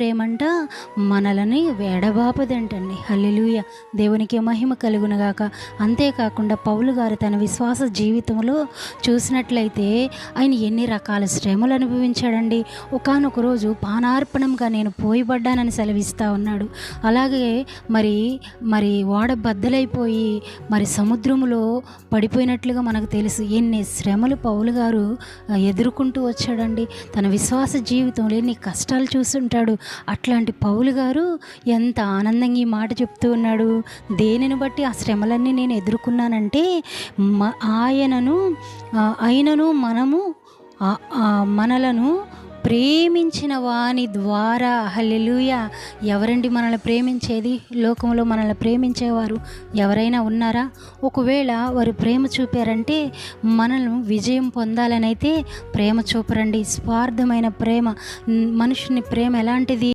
ప్రేమంట మనలని ఎడబాపదంటండి. హల్లెలూయా! దేవునికి మహిమ కలుగునుగాక. అంతేకాకుండా పౌలు గారు తన విశ్వాస జీవితంలో చూసినట్లయితే ఆయన ఎన్ని రకాల శ్రమలు అనుభవించాడండి. ఒకానొక రోజు పానార్పణంగా నేను పోయబడ్డానని సెలవిస్తా ఉన్నాడు. అలాగే మరి ఓడ బద్దలైపోయి సముద్రములో పడిపోయినట్లుగా మనకు తెలుసు. ఎన్ని శ్రమలు పౌలు గారు ఎదుర్కొంటూ వచ్చాడండి. తన విశ్వాస జీవితంలో ఎన్ని కష్టాలు చూసుంటాడు. అట్లాంటి పౌలు గారు ఎంత ఆనందంగా ఈ మాట చెప్తూ ఉన్నాడు. దేనిని బట్టి ఆ శ్రమలన్నీ నేను ఎదుర్కొన్నానంటే ఆయనను మనలను ప్రేమించిన వాని ద్వారా. హల్లెలూయా! ఎవరండి మనల్ని ప్రేమించేది? లోకంలో మనల్ని ప్రేమించేవారు ఎవరైనా ఉన్నారా? ఒకవేళ వారు ప్రేమ చూపారంటే మనల్ని విజయం పొందాలనైతే ప్రేమ చూపరండి. స్వార్థమైన ప్రేమ. మనుషుని ప్రేమ ఎలాంటిది?